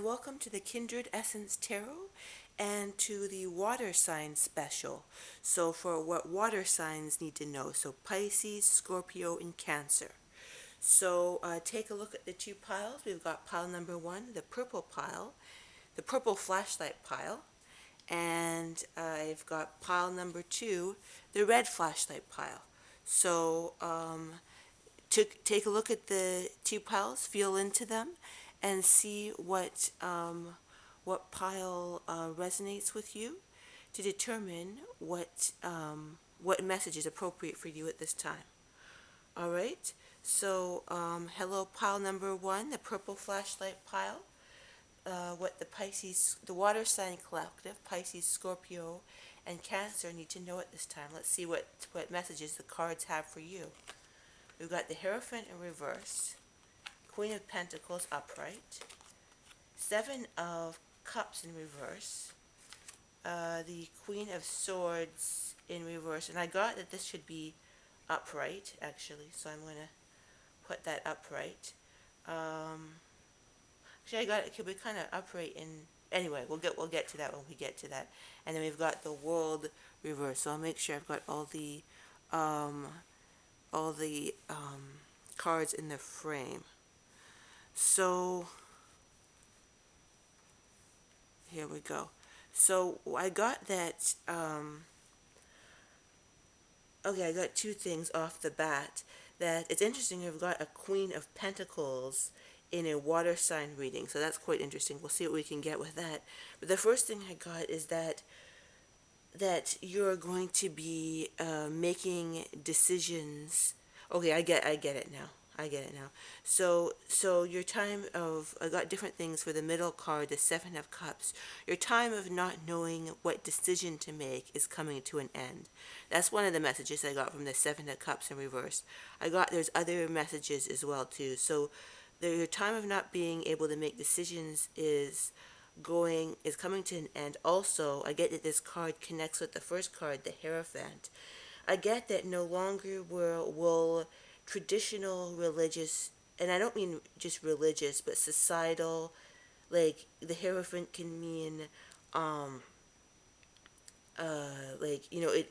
welcome to the Kindred Essence Tarot and to the water sign special. So for what water signs need to know, so Pisces, Scorpio, and Cancer. So take a look at the two piles. We've got pile number one, the purple pile, the purple flashlight pile, and I've got pile number two, the red flashlight pile. So take a look at the two piles, feel into them, and see what pile resonates with you to determine what message is appropriate for you at this time. All right. So hello, pile number one, the purple flashlight pile. What the Pisces, the water sign collective, Pisces, Scorpio, and Cancer need to know at this time. Let's see what messages the cards have for you. We've got the Hierophant in reverse, Queen of Pentacles upright, Seven of Cups in reverse, the Queen of Swords in reverse, and I got that this should be upright actually, so I'm going to put that upright. Actually, I got it could be kind of upright in. Anyway, we'll get to that when we get to that. And then we've got the World reverse. So I'll make sure I've got all the cards in the frame. So here we go. So I got that. Okay, I got two things off the bat. That it's interesting. I've got a Queen of Pentacles in a water sign reading, so that's quite interesting. We'll see what we can get with that. But the first thing I got is that you're going to be making decisions. Okay, I get it now. So your time of, I got different things for the middle card, the Seven of Cups. Your time of not knowing what decision to make is coming to an end. That's one of the messages I got from the Seven of Cups in reverse. There's other messages as well too. So your time of not being able to make decisions is coming to an end. Also, I get that this card connects with the first card, the Hierophant. I get that no longer will traditional religious, and I don't mean just religious, but societal, like the Hierophant can mean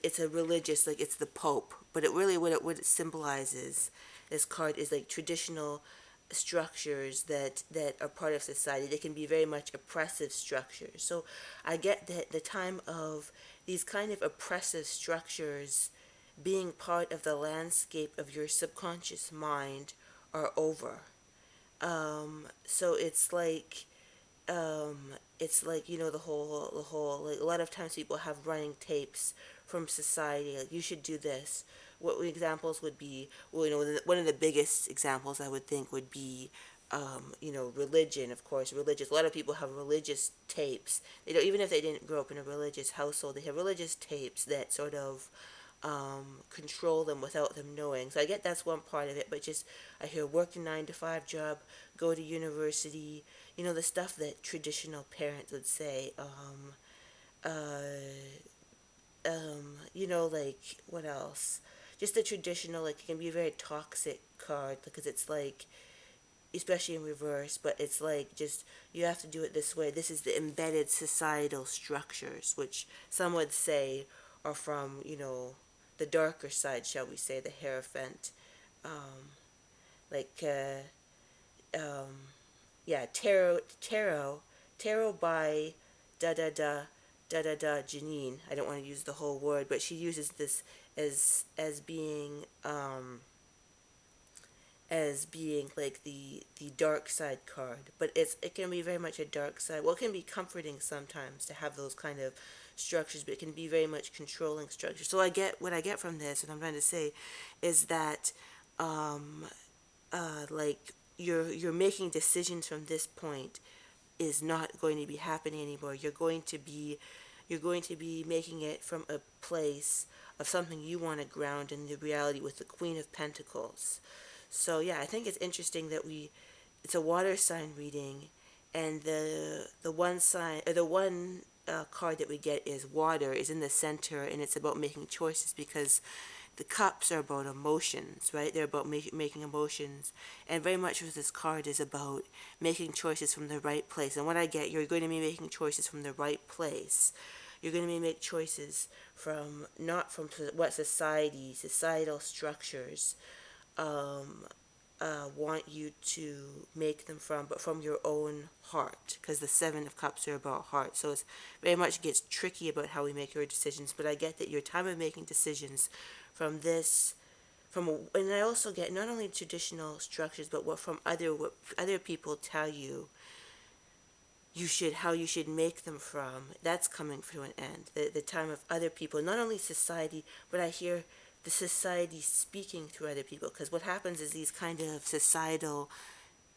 it's a religious, like it's the Pope, but it really what it symbolizes, this card, is like traditional structures that are part of society. They can be very much oppressive structures. So I get that the time of these kind of oppressive structures being part of the landscape of your subconscious mind are over. So it's like the whole like a lot of times people have running tapes from society, like you should do this. What examples would be, well, one of the biggest examples I would think would be religion. Of course, religious, a lot of people have religious tapes. They don't, even if they didn't grow up in a religious household, they have religious tapes that sort of control them without them knowing. So I get that's one part of it, but just I hear work a 9 to 5 job, go to university, the stuff that traditional parents would say. Like what else? Just the traditional, like it can be a very toxic card because it's like, especially in reverse, but it's like just you have to do it this way. This is the embedded societal structures, which some would say are from, the darker side, shall we say, the Hierophant. Um, like, yeah, tarot by da da da Janine. I don't want to use the whole word, but she uses this as being like the dark side card, but it can be very much a dark side. Well, it can be comforting sometimes to have those kind of structures, but it can be very much controlling structures. So what I get from this, and I'm trying to say, is that like you're making decisions from this point is not going to be happening anymore. You're going to be making it from a place of something you want to ground in the reality with the Queen of Pentacles. So yeah, I think it's interesting that it's a water sign reading, and the one sign, or the one card that we get is water, is in the center, and it's about making choices, because the cups are about emotions, right? They're about making emotions. And very much with this card is about making choices from the right place. And what I get, you're going to be making choices from the right place. You're going to be make choices from, not from what societal structures um, want you to make them from, but from your own heart, because the Seven of Cups are about heart. So it's very much gets tricky about how we make our decisions. But I get that your time of making decisions from this, and I also get not only traditional structures, but what other people tell you how you should make them from. That's coming to an end. The time of other people, not only society, but I hear the society speaking through other people. Because what happens is these kind of societal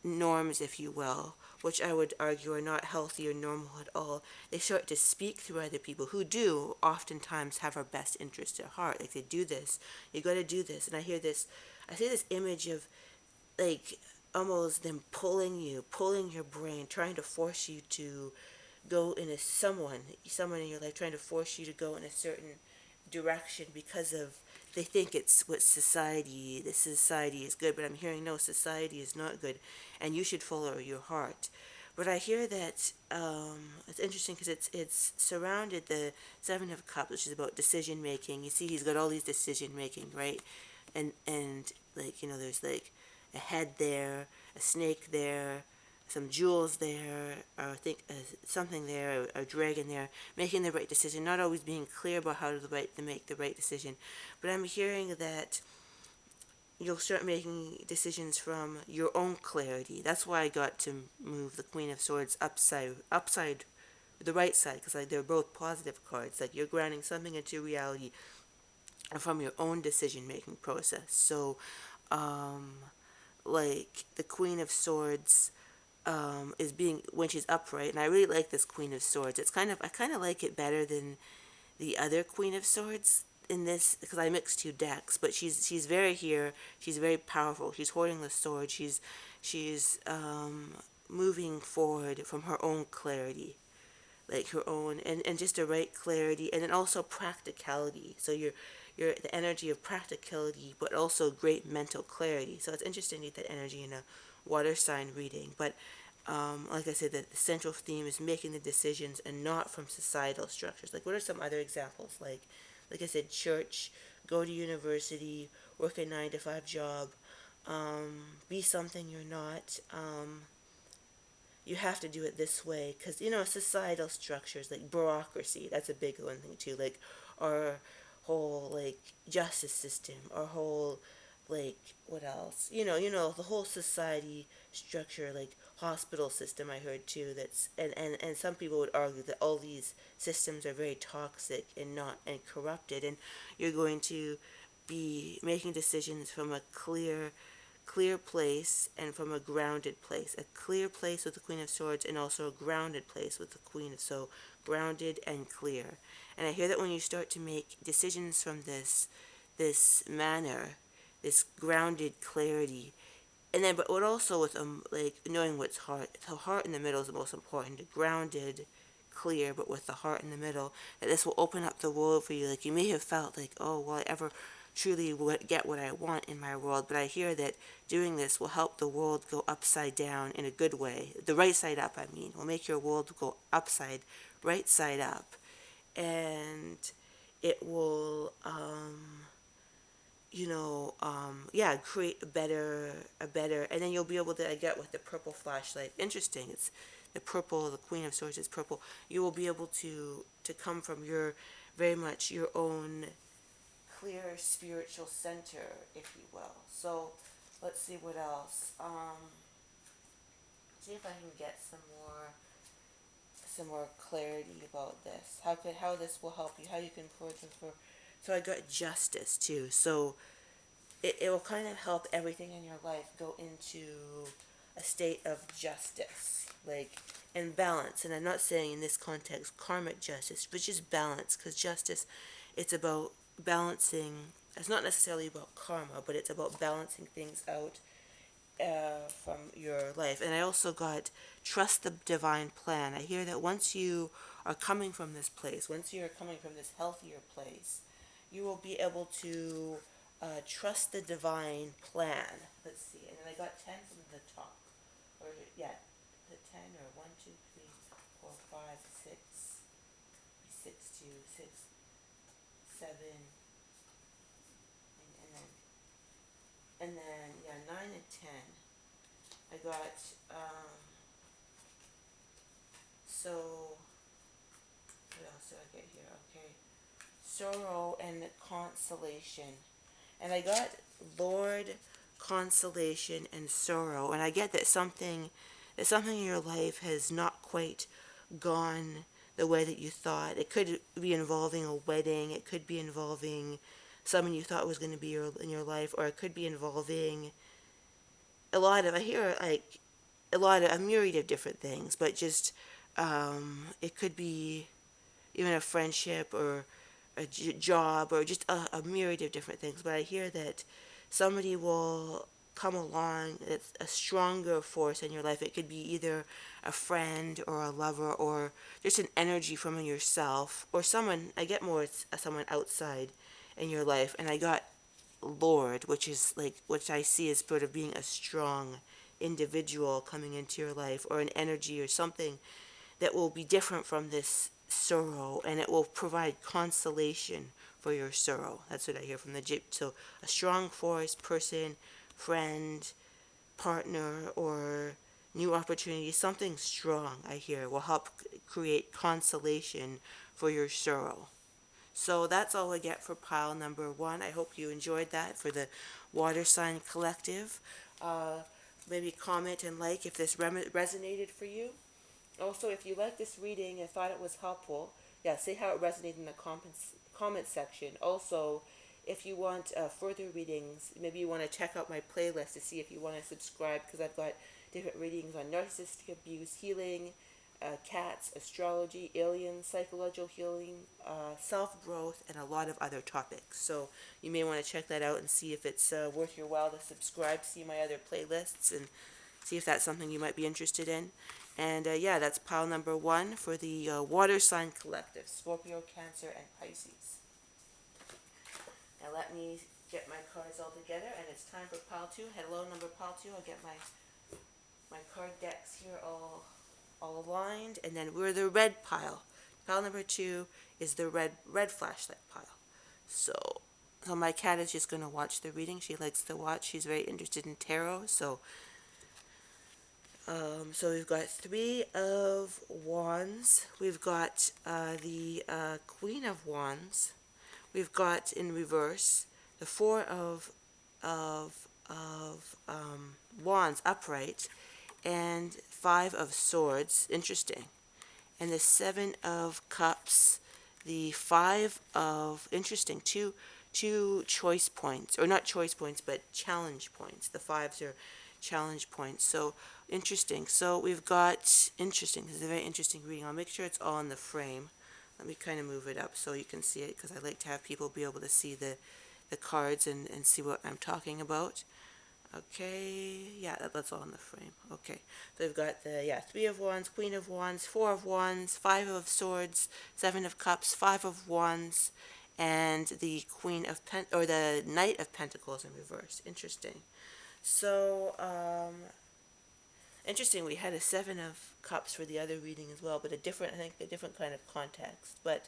norms, if you will, which I would argue are not healthy or normal at all, they start to speak through other people who do oftentimes have our best interest at heart. Like, they do this, you got to do this. And I see this image of, like, almost them pulling your brain, trying to force you to go in someone in your life, trying to force you to go in a certain direction because of, they think it's what this society is good. But I'm hearing, no, society is not good, and you should follow your heart. But I hear that it's interesting because it's surrounded the Seven of Cups, which is about decision making. You see, he's got all these decision making, right? And like, there's like a head there, a snake there, some jewels there, or I think something there, a dragon there, making the right decision, not always being clear about how to make the right decision. But I'm hearing that you'll start making decisions from your own clarity. That's why I got to move the Queen of Swords upside, the right side, because like they're both positive cards. Like, you're grounding something into reality from your own decision making process. So, um, like the Queen of Swords is being, when she's upright, and I really like this Queen of Swords. I kind of like it better than the other Queen of Swords in this, because I mixed two decks. But she's very here. She's very powerful. She's holding the sword. She's moving forward from her own clarity, like her own, and just the right clarity, and then also practicality. So you're the energy of practicality, but also great mental clarity. So it's interesting to get that energy in a water sign reading. But like I said, the central theme is making the decisions and not from societal structures. Like, what are some other examples? Like I said, church, go to university, work a 9 to 5 job, be something you're not. You have to do it this way because, societal structures like bureaucracy, that's a big one thing too, like our whole like justice system, our whole, like, what else, the whole society structure, like hospital system, I heard too. That's and some people would argue that all these systems are very toxic and corrupted, and you're going to be making decisions from a clear place and from a grounded place. A clear place with the Queen of Swords, and also a grounded place with the Queen of, so grounded and clear. And I hear that when you start to make decisions from this manner, this grounded clarity, and then but also with like knowing what's heart. So heart in the middle is the most important. Grounded, clear, but with the heart in the middle. That this will open up the world for you. Like, you may have felt like, oh, will I ever truly get what I want in my world? But I hear that doing this will help the world go upside down in a good way. The right side up, I mean, will make your world go right side up, and it will yeah, create a better, and then you'll be able to get with the purple flashlight. Interesting, it's the purple, the Queen of Swords is purple. You will be able to come from your, very much your own clear spiritual center, if you will. So let's see what else. See if I can get some more clarity about this. How this will help you, how you can forge and for. So I got justice too. So it will kind of help everything in your life go into a state of justice, like, and balance. And I'm not saying in this context karmic justice, but just balance, because justice, it's about balancing. It's not necessarily about karma, but it's about balancing things out from your life. And I also got trust the divine plan. I hear that once you are coming from this place, once you're coming from this healthier place, you will be able to trust the divine plan. Let's see, and then I got 10 from the top. Or, yeah, the 10 or 1, 2, 3, 4, 5, 6, 6, 2, 6, 7, and then, yeah, 9 and 10. I got, so, what else did I get here? Okay. Sorrow and consolation. And I got Lord, consolation, and sorrow. And I get that something in your life has not quite gone the way that you thought. It could be involving a wedding. It could be involving someone you thought was going to be in your life, or it could be involving I hear like a myriad of different things, but just it could be even a friendship or a job or just a myriad of different things. But I hear that somebody will come along that's a stronger force in your life. It could be either a friend or a lover or just an energy from yourself or someone. I get more it's someone outside in your life, and I got Lord, which I see as sort of being a strong individual coming into your life, or an energy or something that will be different from this sorrow, and it will provide consolation for your sorrow. That's what I hear from the Gyp. So a strong force, person, friend, partner, or new opportunity, something strong I hear will help create consolation for your sorrow. So that's all I get for pile number 1. I hope you enjoyed that for the Water Sign Collective. Uh, Maybe comment and like if this resonated for you. Also, if you like this reading and thought it was helpful, yeah, say how it resonated in the comment section. Also, if you want further readings, maybe you want to check out my playlist to see if you want to subscribe, because I've got different readings on narcissistic abuse, healing, cats, astrology, aliens, psychological healing, self-growth, and a lot of other topics. So you may want to check that out and see if it's worth your while to subscribe, see my other playlists, and see if that's something you might be interested in. And yeah, that's pile number 1 for the Water Sign Collective, Scorpio, Cancer, and Pisces. Now let me get my cards all together, and it's time for pile 2. Hello, number pile 2. I'll get my card decks here all aligned, and then we're the red pile. Pile number 2 is the red flashlight pile. So my cat is just going to watch the reading. She likes to watch. She's very interested in tarot, so we've got 3 of Wands. We've got the Queen of Wands. We've got in reverse the 4 of Wands upright, and 5 of Swords. Interesting. And the 7 of Cups. The 5 of interesting. Two choice points, or not choice points, but challenge points. The 5s are challenge points. So interesting. So we've got interesting. This is a very interesting reading. I'll make sure it's all in the frame. Let me kind of move it up so you can see it, because I like to have people be able to see the cards and see what I'm talking about. Okay, yeah, that's all in the frame. Okay, so we've got the 3 of Wands, Queen of Wands, 4 of Wands, 5 of Swords, 7 of Cups, 5 of Wands, and the the Knight of Pentacles in reverse. Interesting. So, interesting. We had a 7 of Cups for the other reading as well, but I think a different kind of context. But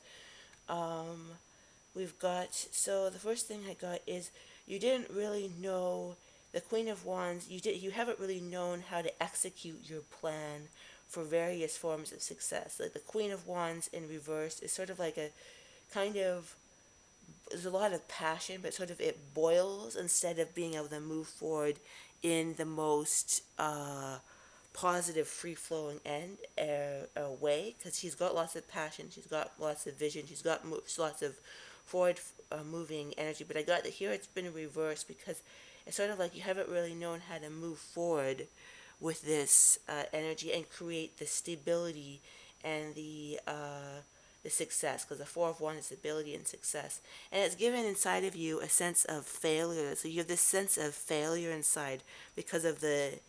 we've got, so the first thing I got is you didn't really know the Queen of Wands. You haven't really known how to execute your plan for various forms of success. Like the Queen of Wands in reverse is sort of like a kind of, there's a lot of passion, but sort of it boils instead of being able to move forward in the most positive, free-flowing way, because she's got lots of passion, she's got lots of vision, she's got lots of forward moving energy. But I got that here it's been reversed, because it's sort of like you haven't really known how to move forward with this energy and create the stability and the success, because the 4 of Wands is stability and success, and it's given inside of you a sense of failure. So you have this sense of failure inside because of the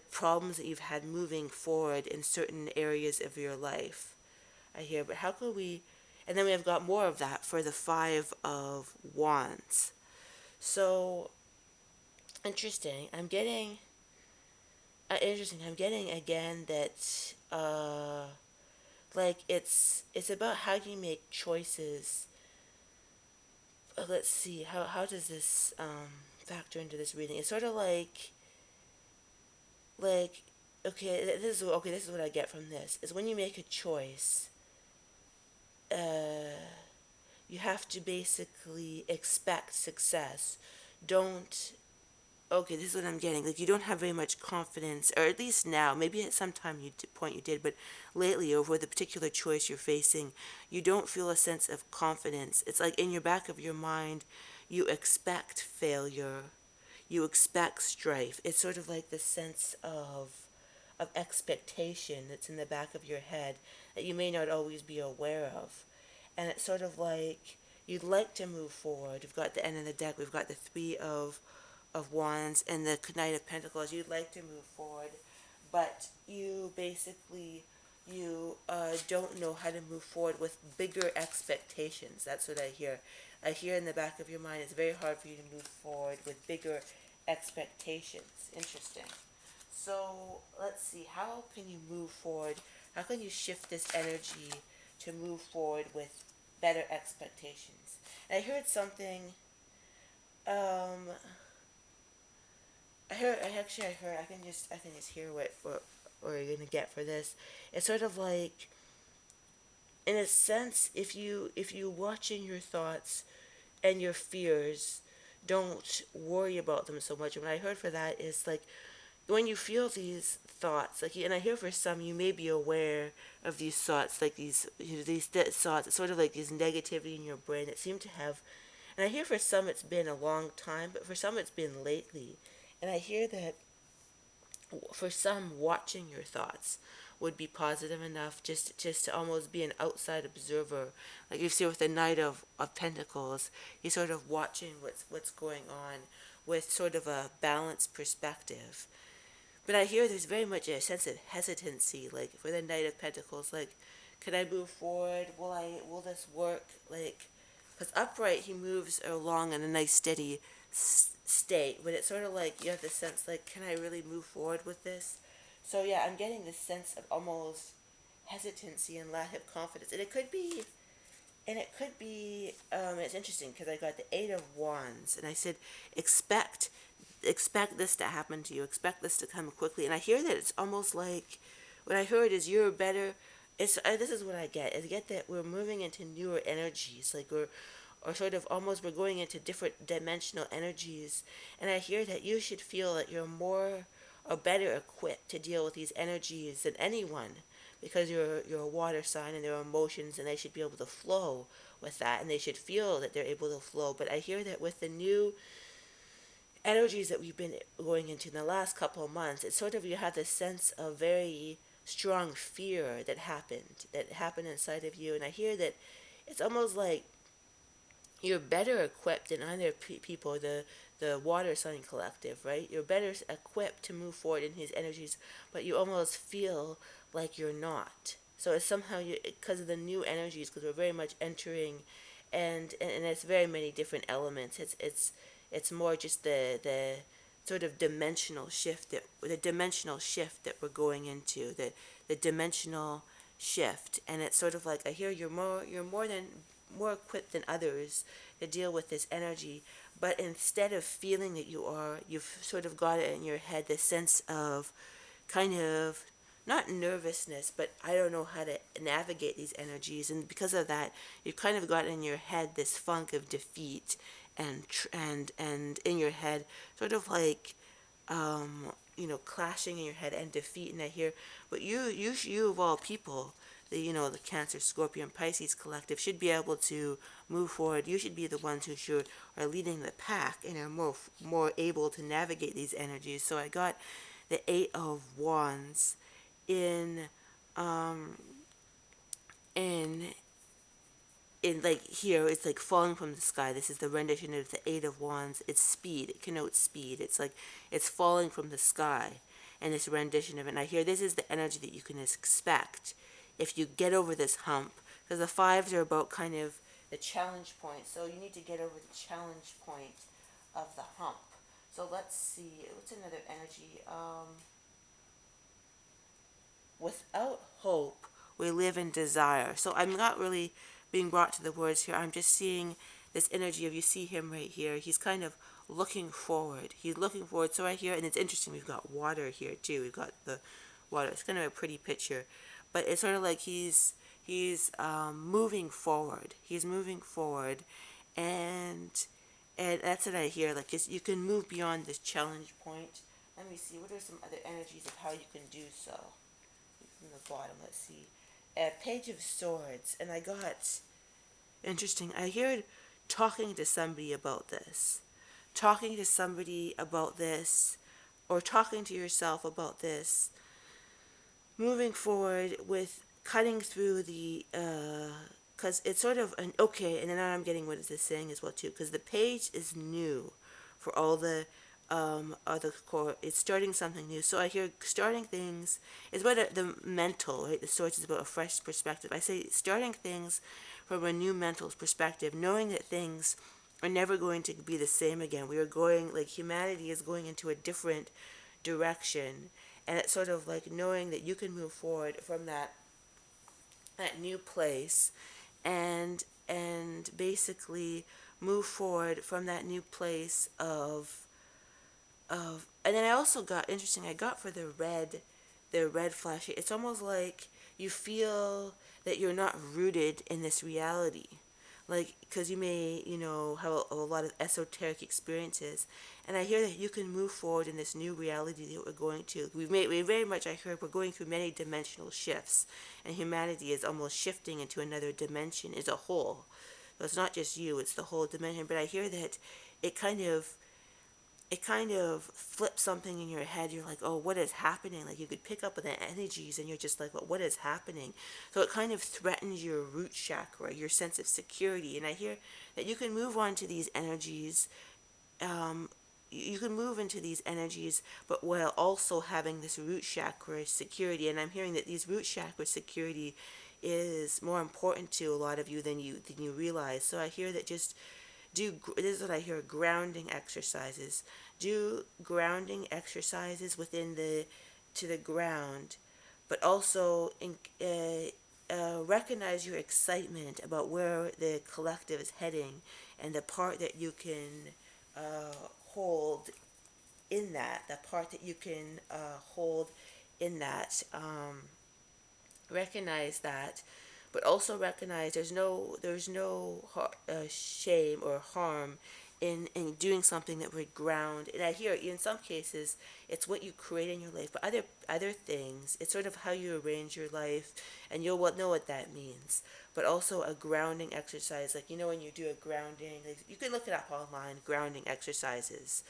problems that you've had moving forward in certain areas of your life. I hear, but how could we, And then we have got more of that for the Five of Wands. So interesting. I'm getting again that like it's about how you make choices. Let's see, how does this factor into this reading? It's sort of like this is what I get from this is when you make a choice, uh, you have to basically expect success. Don't Okay, this is what I'm getting. Like, you don't have very much confidence, or at least now. Maybe at some time point you did, but lately, over the particular choice you're facing, you don't feel a sense of confidence. It's like in your back of your mind, you expect failure, you expect strife. It's sort of like the sense of expectation that's in the back of your head that you may not always be aware of. And it's sort of like you'd like to move forward. We've got the end of the deck, we've got the Three of Wands and the Knight of Pentacles. You'd like to move forward, but you basically don't know how to move forward with bigger expectations. That's what I hear. I hear in the back of your mind it's very hard for you to move forward with bigger expectations. Interesting. So let's see, how can you move forward? How can you shift this energy to move forward with better expectations? And I heard something, um, I can just hear what you're gonna get for this. It's sort of like, in a sense, if you watching your thoughts and your fears, don't worry about them so much. And what I heard for that is like, when you feel these thoughts, like, and I hear for some, you may be aware of these thoughts, like these thoughts. It's sort of like this negativity in your brain that seem to have, and I hear for some it's been a long time, but for some it's been lately. And I hear that for some, watching your thoughts would be positive enough just to almost be an outside observer. Like you see with the Knight of Pentacles, he's sort of watching what's going on with sort of a balanced perspective. But I hear there's very much a sense of hesitancy, like for the Knight of Pentacles, like, can I move forward? Will this work? Like, because upright he moves along in a nice steady state, but it's sort of like you have the sense like, can I really move forward with this? So yeah, I'm getting this sense of almost hesitancy and lack of confidence, and it's interesting because I got the Eight of Wands, and I said, expect this to happen to you, expect this to come quickly. And I hear that it's almost like, what I heard is you're better. This is what I get. I get that we're moving into newer energies, like or sort of almost we're going into different dimensional energies. And I hear that you should feel that you're more or better equipped to deal with these energies than anyone, because you're a water sign and there are emotions and they should be able to flow with that, and they should feel that they're able to flow. But I hear that with the new energies that we've been going into in the last couple of months, it's sort of you have this sense of very strong fear that happened inside of you. And I hear that it's almost like you're better equipped than other people, the water sign collective, right? You're better equipped to move forward in his energies, but you almost feel like you're not. So it's somehow you, because of the new energies, because we're very much entering, and it's very many different elements. It's more just the sort of dimensional shift that we're going into, the dimensional shift. And it's sort of like, I hear more equipped than others to deal with this energy. But instead of feeling that you've sort of got it in your head, this sense of kind of not nervousness, but I don't know how to navigate these energies. And because of that, you've kind of got in your head this funk of defeat, and in your head, sort of like, clashing in your head and defeat. And I hear, but you of all people, the Cancer, Scorpio, and Pisces collective should be able to move forward. You should be the ones who are leading the pack and are more able to navigate these energies. So I got the Eight of Wands in um in in like here. It's like falling from the sky. This is the rendition of the Eight of Wands. It's speed. It connotes speed. It's like it's falling from the sky, and this rendition of it. And I hear this is the energy that you can expect if you get over this hump, because the fives are about kind of the challenge point. So you need to get over the challenge point of the hump. So let's see, what's another energy? Without hope, we live in desire. So I'm not really being brought to the words here. I'm just seeing this energy of, you see him right here. He's kind of looking forward. He's looking forward. So right here, and it's interesting, we've got water here too. We've got the water. It's kind of a pretty picture. But it's sort of like he's moving forward. He's moving forward, and that's what I hear. Like, you can move beyond this challenge point. Let me see. What are some other energies of how you can do so? From the bottom, let's see. Page of Swords, and I got interesting. I heard talking to somebody about this, talking to somebody about this, or talking to yourself about this, moving forward with cutting through the because it's sort of an okay, and then I'm getting what is this saying as well too, because the page is new for all the other core. It's starting something new. So I hear starting things is about the mental, right? The Swords is about a fresh perspective. I say starting things from a new mental perspective, knowing that things are never going to be the same again. We are going, like, humanity is going into a different direction, and it's sort of like knowing that you can move forward from that new place, and basically move forward from that new place of. And then I also got interesting, I got for the red flash, it's almost like you feel that you're not rooted in this reality, like, because you may, have a lot of esoteric experiences, and I hear that you can move forward in this new reality that we're going to. We very much, I heard, we're going through many dimensional shifts, and humanity is almost shifting into another dimension as a whole. So it's not just you, it's the whole dimension. But I hear that it kind of flips something in your head. You're like, oh, what is happening? Like, you could pick up with the energies, and you're just like, well, what is happening? So it kind of threatens your root chakra, your sense of security. And I hear that you can move on to these energies. You can move into these energies, but while also having this root chakra security. And I'm hearing that these root chakra security is more important to a lot of you than you realize. So I hear that just this is what I hear, grounding exercises. Do grounding exercises within to the ground, but also recognize your excitement about where the collective is heading, and the part that you can hold in that, the part that you can hold in that. Recognize that, but also recognize there's no shame or harm in doing something that would ground. And I hear in some cases it's what you create in your life, but other things, it's sort of how you arrange your life, and you'll know what that means. But also a grounding exercise, like, when you do a grounding, like, you can look it up online, grounding exercises.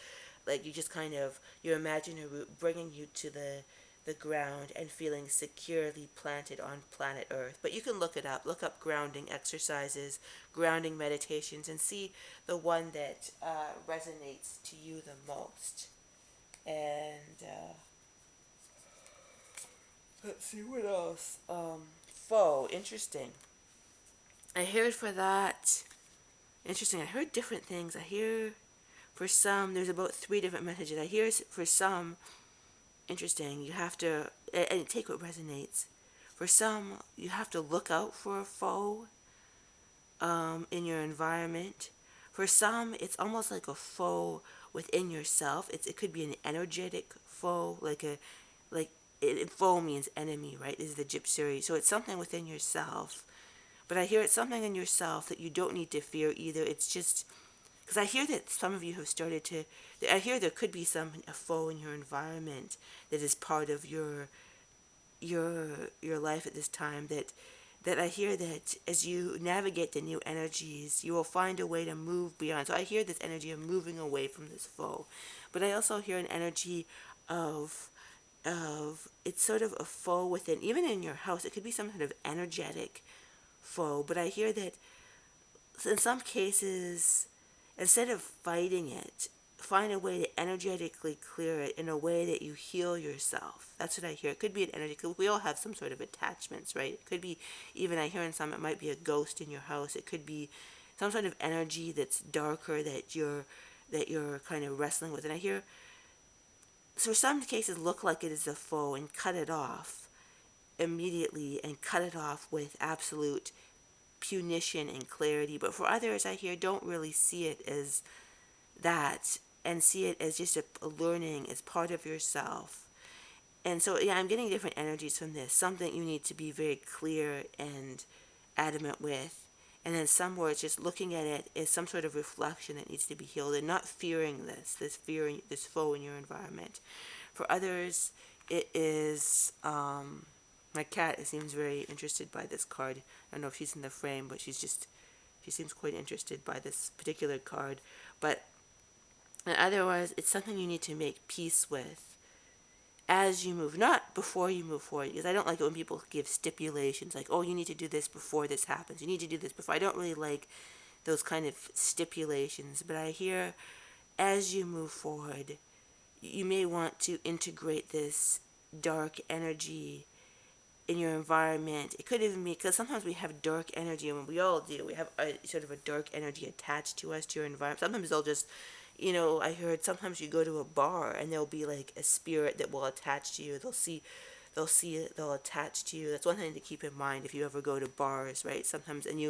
Like, you just kind of, you imagine a root bringing you to the ground and feeling securely planted on planet Earth. But you can look it up. Look up grounding exercises, grounding meditations, and see the one that resonates to you the most. And let's see what else. Foe, interesting. I heard for that. Interesting. I heard different things. I hear for some, there's about 3 different messages. I hear for some, interesting, you have to, and take what resonates. For some, you have to look out for a foe in your environment. For some, it's almost like a foe within yourself. It could be an energetic foe, foe means enemy, right? This is the Gypsy. So it's something within yourself. But I hear it's something in yourself that you don't need to fear either. It's just because I hear that some of you have started to. I hear there could be a foe in your environment that is part of your life at this time. That I hear that as you navigate the new energies, you will find a way to move beyond. So I hear this energy of moving away from this foe, but I also hear an energy of it's sort of a foe within, even in your house. It could be some sort of energetic foe, but I hear that in some cases, instead of fighting it, find a way to energetically clear it in a way that you heal yourself. That's what I hear. It could be an energy, because we all have some sort of attachments, right? It could be, even I hear in some, it might be a ghost in your house. It could be some sort of energy that's darker that you're kind of wrestling with. And I hear, so some cases look like it is a foe, and cut it off immediately, and cut it off with absolute punition and clarity. But for others, I hear, don't really see it as that, and see it as just a learning, as part of yourself. And so, yeah, I'm getting different energies from this. Something you need to be very clear and adamant with. And then some where it's just looking at it as some sort of reflection that needs to be healed, and not fearing this foe in your environment. For others, it is, my cat, it seems very interested by this card. I don't know if she's in the frame, but she seems quite interested by this particular card. But otherwise, it's something you need to make peace with as you move, not before you move forward. Because I don't like it when people give stipulations, like, oh, you need to do this before this happens. You need to do this before. I don't really like those kind of stipulations. But I hear, as you move forward, you may want to integrate this dark energy in your environment. It could even be, because sometimes we have dark energy, and we all do. We have a sort of a dark energy attached to us, to your environment. Sometimes they'll just, I heard sometimes you go to a bar and there'll be like a spirit that will attach to you. They'll attach to you. That's one thing to keep in mind if you ever go to bars, right? Sometimes, and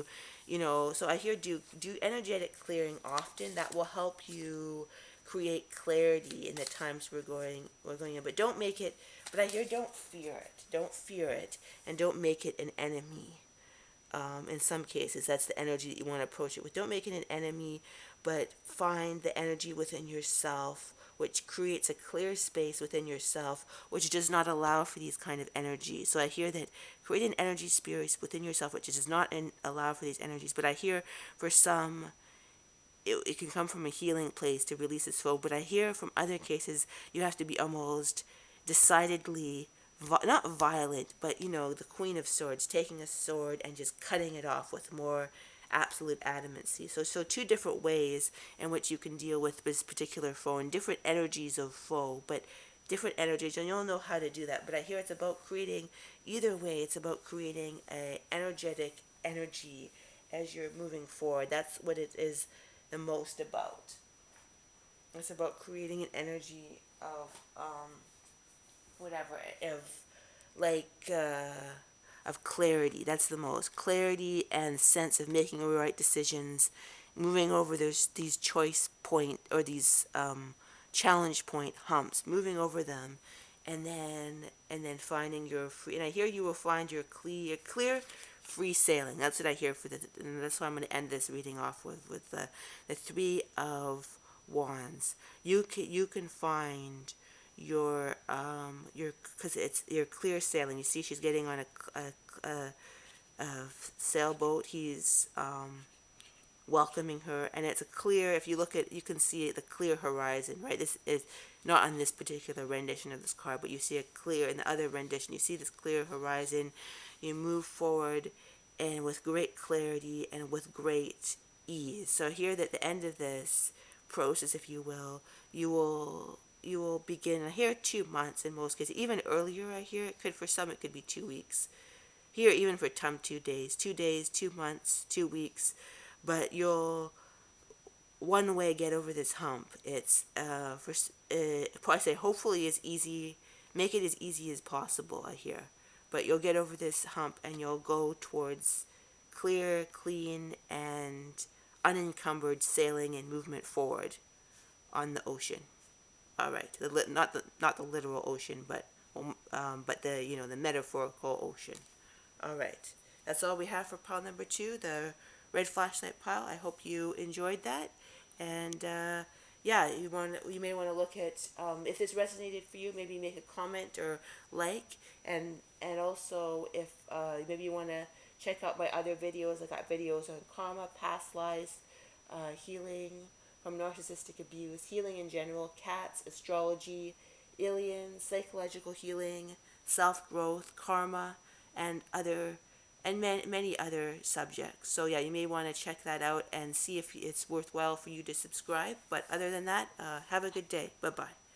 so I hear, do energetic clearing often. That will help you create clarity in the times we're going in. But don't make it, but I hear, don't fear it, and don't make it an enemy. In some cases, that's the energy that you want to approach it with. Don't make it an enemy, but find the energy within yourself, which creates a clear space within yourself, which does not allow for these kind of energies. So I hear that create an energy space within yourself, which does not allow for these energies. But I hear, for some, it can come from a healing place to release this flow. But I hear from other cases, you have to be almost decidedly, not violent, but the Queen of Swords, taking a sword and just cutting it off with more absolute adamancy. So two different ways in which you can deal with this particular foe, and different energies of foe, but different energies, and you'll know how to do that. But I hear it's about creating, either way, it's about creating a energetic energy as you're moving forward. That's what it is the most about. It's about creating an energy of whatever, like of clarity. That's the most clarity and sense of making the right decisions, moving over these choice point, or these challenge point humps, moving over them, and then finding your free. And I hear you will find your clear free sailing. That's what I hear and that's why I'm going to end this reading off with the Three of Wands. You can find because it's your clear sailing. You see, she's getting on a sailboat. He's welcoming her, and it's a clear, if you look at, you can see the clear horizon, right? This is not on this particular rendition of this card, but you see a clear, in the other rendition, you see this clear horizon. You move forward, and with great clarity and with great ease. So here, at the end of this process, if you will, you will begin, I hear 2 months in most cases, even earlier. I hear for some it could be 2 weeks. Here, even for 2 days, 2 months, 2 weeks. But you'll one way get over this hump. It's I say hopefully as easy, make it as easy as possible. I hear, but you'll get over this hump, and you'll go towards clear, clean, and unencumbered sailing and movement forward on the ocean. All right, not the literal ocean, but the metaphorical ocean. All right, that's all we have for pile number 2, the red flashlight pile. I hope you enjoyed that, and yeah, you may want to look at if this resonated for you. Maybe make a comment or like, and also if maybe you want to check out my other videos. I got videos on karma, past lives, healing from narcissistic abuse, healing in general, cats, astrology, aliens, psychological healing, self-growth, karma, and other and many other subjects. So yeah, you may want to check that out and see if it's worthwhile for you to subscribe. But other than that, have a good day. Bye bye.